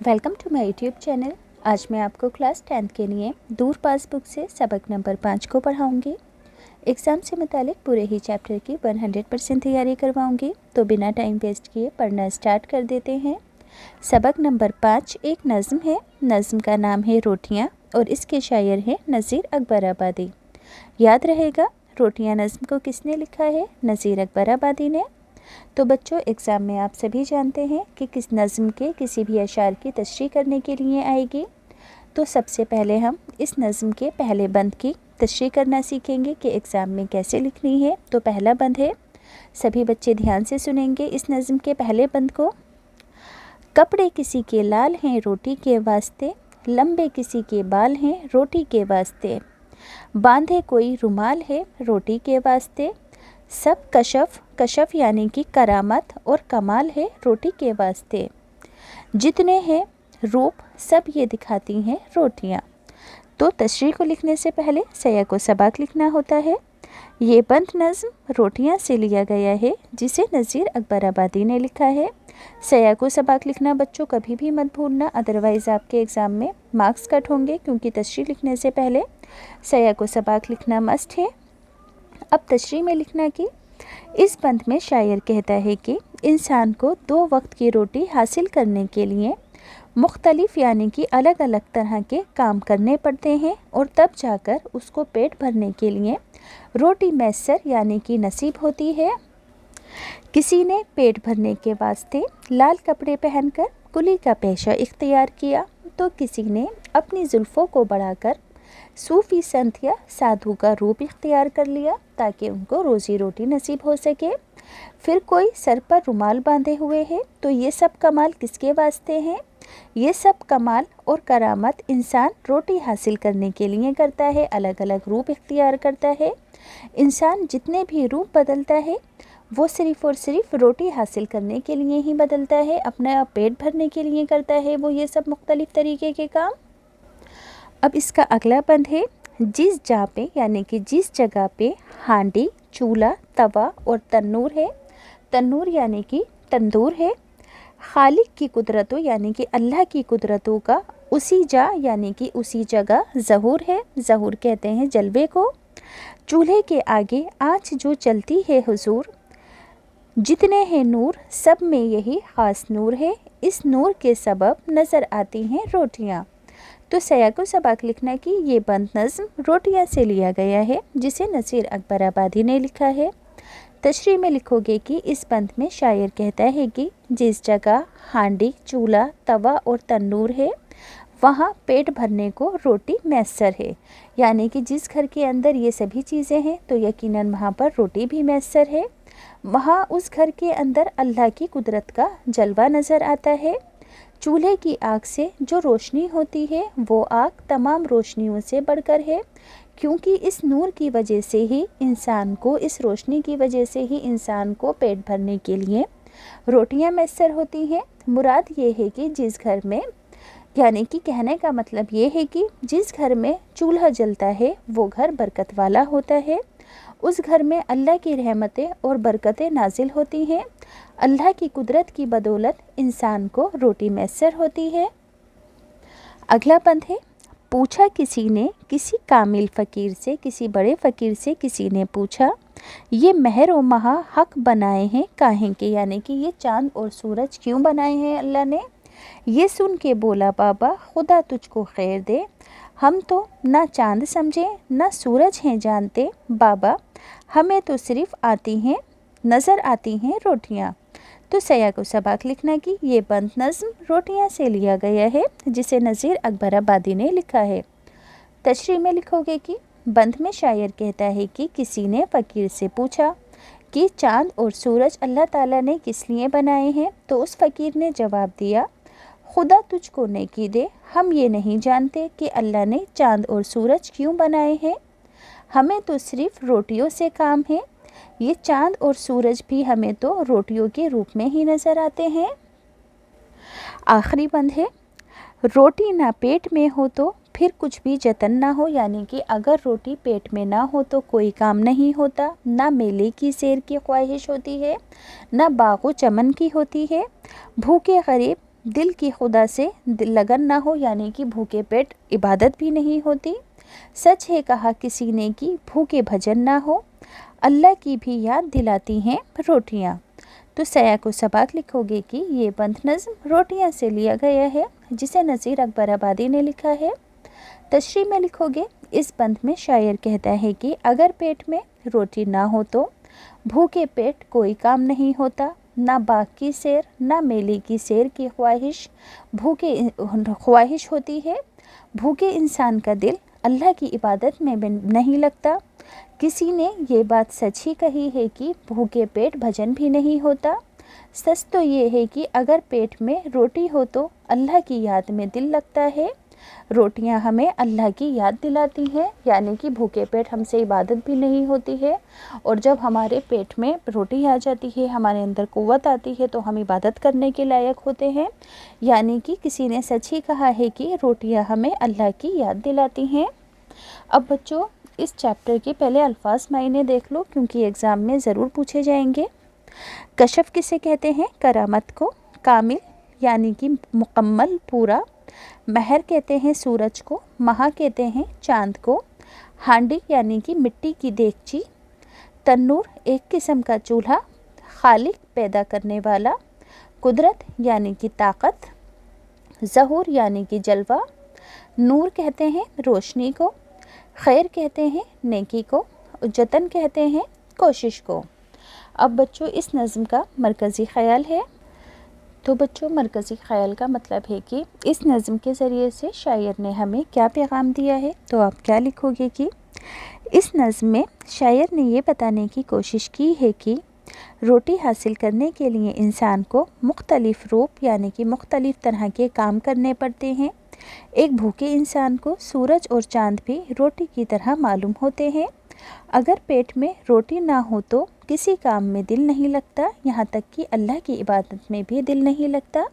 Welcome to my YouTube channel. आज मैं आपको क्लास 10th के लिए दूर पास बुक से सबक नंबर 5 को पढ़ाऊंगी। एग्ज़ाम से मुतालिक पूरे ही चैप्टर की 100% तैयारी करवाऊंगी। तो बिना टाइम वेस्ट किए पढ़ना स्टार्ट कर देते हैं। सबक नंबर 5 एक नज़्म है। नज़्म का नाम है रोटियां और इसके शायर हैं नज़ीर अकबर आबादी। याद रहेगा, रोटियां नज़्म को किसने लिखा है? नज़ीर अकबर आबादी ने। तो बच्चों, एग्ज़ाम में आप सभी जानते हैं कि किस नज़्म के किसी भी अशार की तशरीह करने के लिए आएगी। तो सबसे पहले हम इस नज़्म के पहले बंद की तशरीह करना सीखेंगे कि एग्ज़ाम में कैसे लिखनी है। तो पहला बंद है, सभी बच्चे ध्यान से सुनेंगे इस नज़्म के पहले बंद को। कपड़े किसी के लाल हैं रोटी के वास्ते, लंबे किसी के बाल हैं रोटी के वास्ते, बांधे कोई रुमाल है रोटी के वास्ते, सब कशफ, कशफ यानी कि करामत और कमाल है रोटी के वास्ते, जितने हैं रूप सब ये दिखाती हैं रोटियां। तो तशरीह को लिखने से पहले सया को सबाक लिखना होता है। ये बंद नज़्म रोटियां से लिया गया है जिसे नज़ीर अकबर आबादी ने लिखा है। सया को सबाक लिखना बच्चों कभी भी मत भूलना, अदरवाइज़ आपके एग्ज़ाम में मार्क्स कट होंगे, क्योंकि तशरीह लिखने से पहले सया को सबाक लिखना मस्ट है। अब तशरीह में लिखना कि इस बंद में शायर कहता है कि इंसान को 2 वक्त की रोटी हासिल करने के लिए मुख्तलिफ यानी कि अलग अलग तरह के काम करने पड़ते हैं और तब जाकर उसको पेट भरने के लिए रोटी मैसर यानी कि नसीब होती है। किसी ने पेट भरने के वास्ते लाल कपड़े पहनकर कुली का पेशा इख्तियार किया, तो किसी ने अपनी जुल्फ़ों को बढ़ाकर सूफ़ी संत या साधु का रूप इख्तियार कर लिया ताकि उनको रोज़ी रोटी नसीब हो सके। फिर कोई सर पर रुमाल बांधे हुए है, तो ये सब कमाल किसके वास्ते हैं? ये सब कमाल और करामत इंसान रोटी हासिल करने के लिए करता है, अलग अलग रूप इख्तियार करता है। इंसान जितने भी रूप बदलता है वो सिर्फ़ और सिर्फ रोटी हासिल करने के लिए ही बदलता है, अपना पेट भरने के लिए करता है वो ये सब मुख्तलिफ़ तरीके के काम। अब इसका अगला बंद है, जिस जगह पे यानी कि जिस जगह पे हांडी, चूल्हा, तवा और तन्नूर है, तन्नूर यानी कि तंदूर है, खालिक की कुदरतों यानी कि अल्लाह की कुदरतों का उसी जा यानी कि उसी जगह ज़हूर है, ज़हूर कहते हैं जलवे को। चूल्हे के आगे आँच जो चलती है हुजूर, जितने हैं नूर सब में यही ख़ास नूर है, इस नूर के सबब नज़र आती हैं रोटियाँ। तो सया को सबाक लिखना कि ये बंद नज़्म रोटियां से लिया गया है जिसे नज़ीर अकबर आबादी ने लिखा है। तशरीह में लिखोगे कि इस बंद में शायर कहता है कि जिस जगह हांडी, चूल्हा, तवा और तन्नूर है वहाँ पेट भरने को रोटी मैसर है, यानी कि जिस घर के अंदर ये सभी चीज़ें हैं तो यकीनन वहाँ पर रोटी भी मैसर है। वहाँ उस घर के अंदर अल्लाह की कुदरत का जलवा नज़र आता है। चूल्हे की आग से जो रोशनी होती है वो आग तमाम रोशनियों से बढ़कर है, क्योंकि इस नूर की वजह से ही इंसान को, इस रोशनी की वजह से ही इंसान को पेट भरने के लिए रोटियां मैसर होती हैं। मुराद ये है कि जिस घर में, यानी कि कहने का मतलब ये है कि जिस घर में चूल्हा जलता है वो घर बरकत वाला होता है, उस घर में अल्लाह की रहमतें और बरकतें नाजिल होती हैं। अल्लाह की कुदरत की बदौलत इंसान को रोटी मैसर होती है। अगला बंद है, पूछा किसी ने किसी कामिल फ़कीर से, किसी बड़े फ़कीर से किसी ने पूछा, ये महर व महा हक बनाए हैं काहे के, यानी कि ये चाँद और सूरज क्यों बनाए हैं अल्लाह ने। ये सुन के बोला बाबा खुदा तुझको खैर दे, हम तो ना चाँद समझे ना सूरज हैं जानते बाबा, हमें तो सिर्फ़ आती हैं नज़र आती हैं रोटियां। तो सया को सबाक लिखना कि ये बंद नज़्म रोटियां से लिया गया है जिसे नज़ीर अकबर आबादी ने लिखा है। तशरीह में लिखोगे कि बंद में शायर कहता है कि किसी ने फ़कीर से पूछा कि चाँद और सूरज अल्लाह ताला ने किस लिए बनाए हैं, तो उस फ़कीर ने जवाब दिया, खुदा तुझको नेकी दे, हम ये नहीं जानते कि अल्लाह ने चाँद और सूरज क्यों बनाए हैं, हमें तो सिर्फ़ रोटियों से काम है, ये चाँद और सूरज भी हमें तो रोटियों के रूप में ही नज़र आते हैं। आखिरी बंद है, रोटी ना पेट में हो तो फिर कुछ भी जतन ना हो, यानी कि अगर रोटी पेट में ना हो तो कोई काम नहीं होता, ना मेले की सैर की ख्वाहिश होती है, ना बागो चमन की होती है। भूखे गरीब दिल की खुदा से लगन ना हो, यानी कि भूखे पेट इबादत भी नहीं होती। सच है कहा किसी ने कि भूखे भजन ना हो, अल्लाह की भी याद दिलाती हैं रोटियां। तो सया को सबाक लिखोगे कि ये बंद नज़्म रोटियां से लिया गया है, जिसे नज़ीर अकबर आबादी ने लिखा है। तशरीह में लिखोगे, इस बंद में शायर कहता है कि अगर पेट में रोटी ना हो तो भूखे पेट कोई काम नहीं होता। ना बाग की सैर, ना मेले की सैर की ख्वाहिश होती है। भूखे इंसान का दिल अल्लाह की इबादत में नहीं लगता। किसी ने ये बात सच ही कही है कि भूखे पेट भजन भी नहीं होता। सच तो ये है कि अगर पेट में रोटी हो तो अल्लाह की याद में दिल लगता है। रोटियां हमें अल्लाह की याद दिलाती हैं, यानी कि भूखे पेट हमसे इबादत भी नहीं होती है। और जब हमारे पेट में रोटी आ जाती है, हमारे अंदर क़ुव्वत आती है, तो हम इबादत करने के लायक होते हैं। यानी कि किसी ने सच ही कहा है कि रोटियां हमें अल्लाह की याद दिलाती हैं। अब बच्चों, इस चैप्टर के पहले अल्फाज मायने देख लो, क्योंकि एग्ज़ाम में ज़रूर पूछे जाएंगे। कशफ किसे कहते हैं? करामत को। कामिल यानी कि मुकम्मल, पूरा। महर कहते हैं सूरज को। महा कहते हैं चाँद को। हांडी यानी कि मिट्टी की देगची। तन्नूर एक किस्म का चूल्हा। खालिक पैदा करने वाला। कुदरत यानी कि ताकत। ज़हूर यानी कि जलवा। नूर कहते हैं रोशनी को। खैर कहते हैं नेकी को। जतन कहते हैं कोशिश को। अब बच्चों, इस नज़्म का मरकज़ी ख़याल है। तो बच्चों, मरकज़ी ख़याल का मतलब है कि इस नज़्म के ज़रिए से शायर ने हमें क्या पैगाम दिया है। तो आप क्या लिखोगे कि इस नज़्म में शायर ने ये बताने की कोशिश की है कि रोटी हासिल करने के लिए इंसान को मुख्तलिफ़ रूप यानी कि मुख्तलिफ़ तरह के काम करने पड़ते हैं। एक भूखे इंसान को सूरज और चाँद भी रोटी की तरह मालूम होते हैं। अगर पेट में रोटी ना हो तो किसी काम में दिल नहीं लगता, यहाँ तक कि अल्लाह की इबादत में भी दिल नहीं लगता।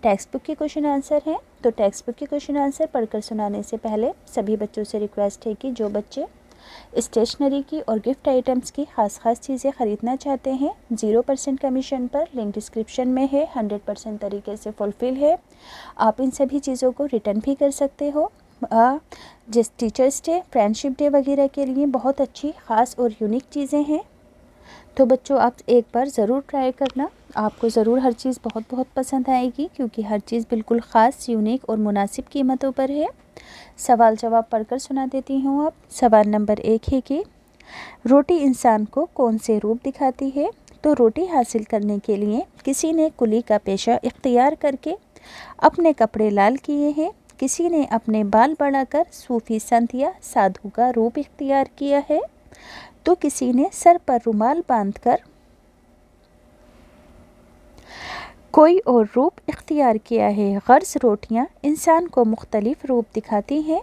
टेक्स्ट बुक के क्वेश्चन आंसर हैं। तो टेक्स्ट बुक के क्वेश्चन आंसर पढ़कर सुनाने से पहले सभी बच्चों से रिक्वेस्ट है कि जो बच्चे स्टेशनरी की और गिफ्ट आइटम्स की ख़ास चीज़ें ख़रीदना चाहते हैं 0% कमीशन पर, लिंक डिस्क्रिप्शन में है, 100% तरीके से फुलफ़िल है। आप इन सभी चीज़ों को रिटर्न भी कर सकते हो। जिस टीचर्स डे, फ्रेंडशिप डे वगैरह के लिए बहुत अच्छी, ख़ास और यूनिक चीज़ें हैं। तो बच्चों, आप एक बार ज़रूर ट्राई करना, आपको ज़रूर हर चीज़ बहुत पसंद आएगी, क्योंकि हर चीज़ बिल्कुल ख़ास, यूनिक और मुनासिब कीमतों पर है। सवाल जवाब पढ़कर सुना देती हूँ। आप सवाल नंबर 1 है कि रोटी इंसान को कौन से रूप दिखाती है। तो रोटी हासिल करने के लिए किसी ने कुली का पेशा इख्तियार करके अपने कपड़े लाल किए हैं। किसी ने अपने बाल बढ़ाकर सूफी संत या साधु का रूप इख्तियार किया है। तो किसी ने सर पर रुमाल बांधकर कोई और रूप इख्तियार किया है। गर्ज़ रोटियां इंसान को मुख्तलिफ रूप दिखाती हैं।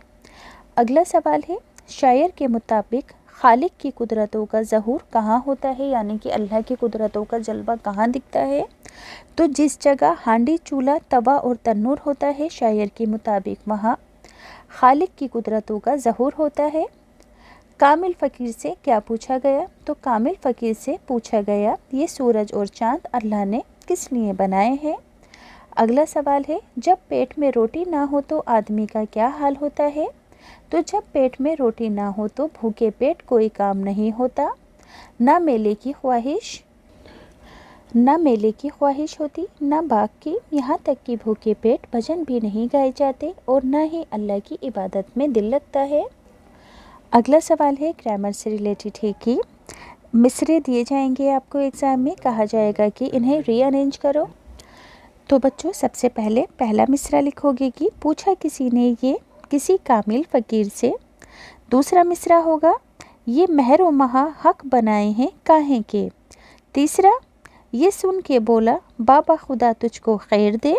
अगला सवाल है, शायर के मुताबिक खालिक की कुदरतों का ज़हूर कहाँ होता है, यानी कि अल्लाह की कुदरतों का जलवा कहाँ दिखता है। तो जिस जगह हांडी, चूल्हा, तवा और तन्नूर होता है, शायर के मुताबिक वहाँ खालिक की कुदरतों का ज़हूर होता है। कामिल फ़कीर से क्या पूछा गया। तो कामिल फ़कीर से पूछा गया, ये सूरज और चाँद अल्लाह ने किस लिए बनाए हैं। अगला सवाल है, जब पेट में रोटी ना हो तो आदमी का क्या हाल होता है। तो जब पेट में रोटी ना हो तो भूखे पेट कोई काम नहीं होता। ना मेले की ख्वाहिश होती, ना बाग की, यहाँ तक कि भूखे पेट भजन भी नहीं गाए जाते और ना ही अल्लाह की इबादत में दिल लगता है। अगला सवाल है, ग्रामर से रिलेटेड है कि मिसरे दिए जाएंगे आपको एग्ज़ाम में, कहा जाएगा कि इन्हें रीअरेंज करो। तो बच्चों, सबसे पहले पहला मिसरा लिखोगे कि पूछा किसी ने ये किसी कामिल फ़कीर से। दूसरा मिसरा होगा, ये महर व महा हक बनाए हैं काहे के। तीसरा, ये सुन के बोला बाबा खुदा तुझको खैर दे,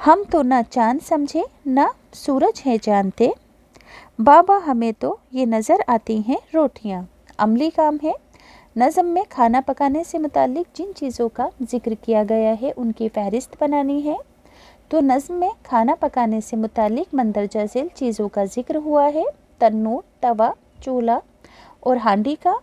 हम तो ना चाँद समझे ना सूरज है जानते, बाबा हमें तो ये नज़र आती हैं रोटियां। अमली काम है। नज़म में खाना पकाने से मुतालिक जिन चीज़ों का जिक्र किया गया है उनकी फहरिस्त बनानी है। तो नज़म में खाना पकाने से मुतालिक मंदरजा झेल चीज़ों का जिक्र हुआ है, तन्नूर, तवा, चूल्हा और हांडी का।